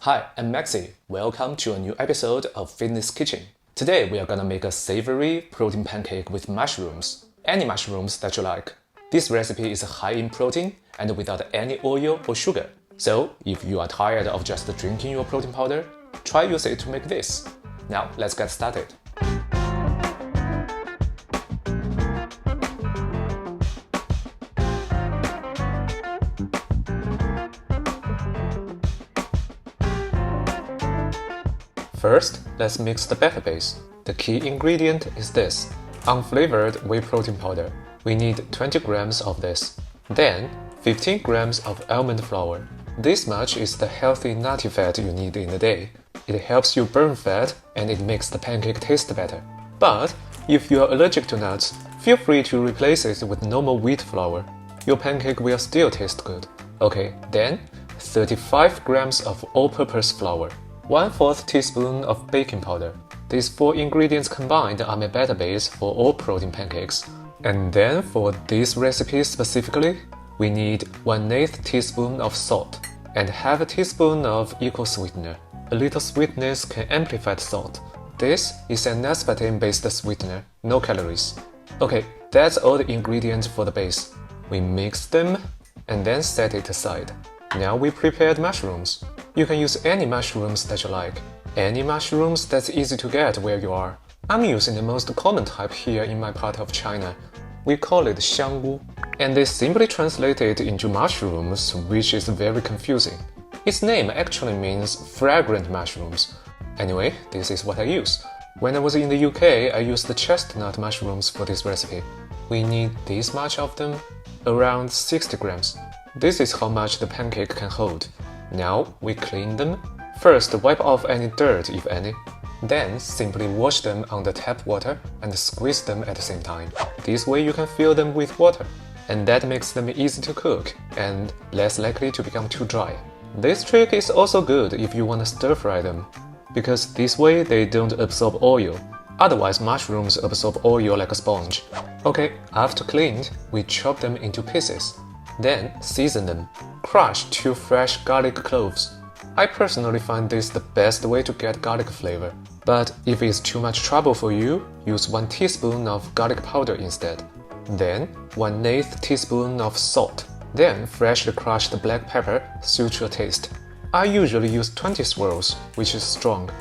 Hi, I'm Maxi. Welcome to a new episode of Fitness Kitchen. Today we are gonna make a savory protein pancake with mushrooms. Any mushrooms that you like. This recipe is high in protein and without any oil or sugar. So if you are tired of just drinking your protein powder, try use it to make this. Now let's get started. First, let's mix the batter base. The key ingredient is this, unflavored whey protein powder. We need 20 grams of this. Then, 15 grams of almond flour. This much is the healthy nutty fat you need in a day. It helps you burn fat and it makes the pancake taste better. But, if you are allergic to nuts, feel free to replace it with normal wheat flour. Your pancake will still taste good. Okay, then, 35 grams of all-purpose flour. 1/4 teaspoon of baking powder. These 4 ingredients combined are my batter base for all protein pancakes. And then for this recipe specifically, we need 1/8 teaspoon of salt and half a teaspoon of equal sweetener. A little sweetness can amplify the salt. This is an aspartame-based sweetener, no calories. Okay, that's all the ingredients for the base. We mix them and then set it aside. Now we prepared mushrooms. You can use any mushrooms that you like. Any mushrooms that's easy to get where you are. I'm using the most common type here in my part of China. We call it xiangwu, and they simply translate it into mushrooms, which is very confusing. Its name actually means fragrant mushrooms. Anyway, this is what I use. When I was in the UK, I used the chestnut mushrooms for this recipe. We need this much of them, around 60 grams. This is how much the pancake can hold. Now we clean them. First, wipe off any dirt, if any. Then simply wash them under tap water and squeeze them at the same time. This way you can fill them with water, and that makes them easy to cook and less likely to become too dry. This trick is also good if you want to stir fry them, because this way they don't absorb oil. Otherwise, mushrooms absorb oil like a sponge. Okay, after cleaned, we chop them into pieces. Then season them. Crush 2 fresh garlic cloves. I personally find this the best way to get garlic flavor. But if it's too much trouble for you, use 1 teaspoon of garlic powder instead. Then 1/8 teaspoon of salt. Then freshly crushed black pepper, suit your taste. I usually use 20 swirls, which is strong.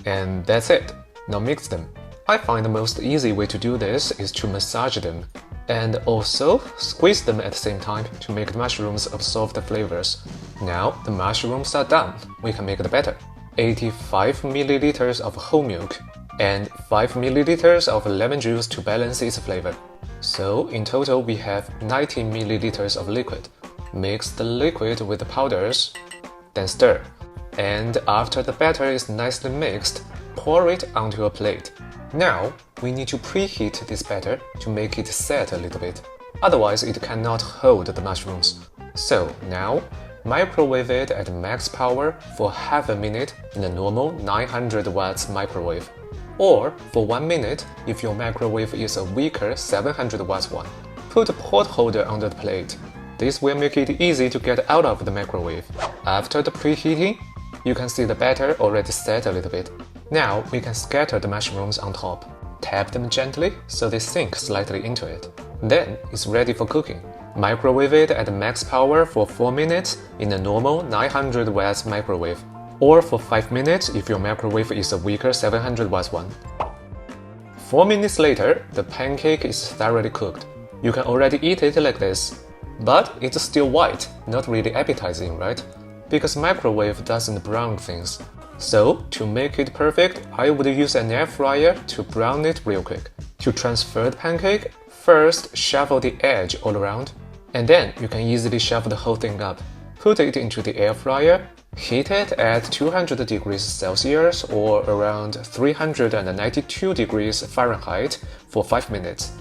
And that's it. Now mix them. I find the most easy way to do this is to massage them. And also squeeze them at the same time to make the mushrooms absorb the flavors. Now the mushrooms are done. We can make the batter. 85 milliliters of whole milk and 5 milliliters of lemon juice to balance its flavor. So in total we have 90 milliliters of liquid. Mix the liquid with the powders, then stir. And after the batter is nicely mixed, pour it onto a plate. Now, we need to preheat this batter to make it set a little bit. Otherwise, it cannot hold the mushrooms. So now, microwave it at max power for half a minute in a normal 900 watts microwave. Or for 1 minute if your microwave is a weaker 700 watts one. Put a pot holder under the plate. This will make it easy to get out of the microwave. After the preheating, you can see the batter already set a little bit. Now we can scatter the mushrooms on top. Tap them gently so they sink slightly into it. Then it's ready for cooking. Microwave it at max power for 4 minutes in a normal 900 watts microwave, or for 5 minutes if your microwave is a weaker 700 watts one. 4 minutes later, the pancake is thoroughly cooked. You can already eat it like this. But it's still white, not really appetizing, right? Because microwave doesn't brown things. So, to make it perfect, I would use an air fryer to brown it real quick. To transfer the pancake, first shuffle the edge all around, and then you can easily shuffle the whole thing up. Put it into the air fryer, heat it at 200 degrees Celsius or around 392 degrees Fahrenheit for 5 minutes.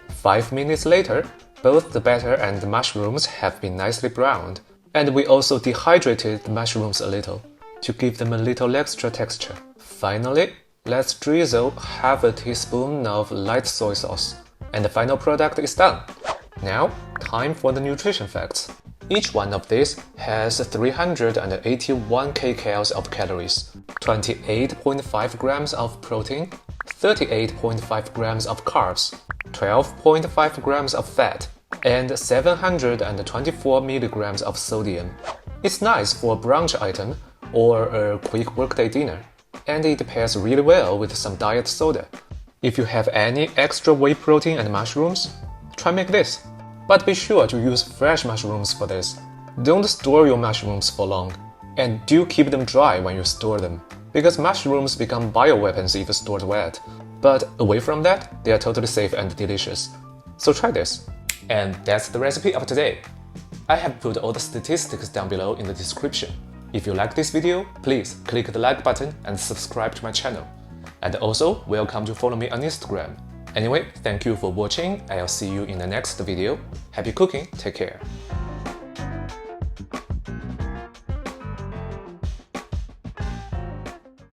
5 minutes later, both the batter and the mushrooms have been nicely browned, and we also dehydrated the mushrooms a little to give them a little extra texture. Finally, let's drizzle half a teaspoon of light soy sauce, and the final product is done. Now, time for the nutrition facts. Each one of these has 381 kcals of calories, 28.5 grams of protein, 38.5 grams of carbs, 12.5 grams of fat, and 724 milligrams of sodium. It's nice for a brunch item or a quick workday dinner, and it pairs really well with some diet soda. If you have any extra whey protein and mushrooms, try make this. But be sure to use fresh mushrooms for this. Don't store your mushrooms for long, and do keep them dry when you store them, because mushrooms become bioweapons if stored wet. But away from that, they are totally safe and delicious. So try this. And that's the recipe of today. I have put all the statistics down below in the description. If you like this video, please click the like button and subscribe to my channel. And also, welcome to follow me on Instagram. Anyway, thank you for watching. I'll see you in the next video. Happy cooking, take care.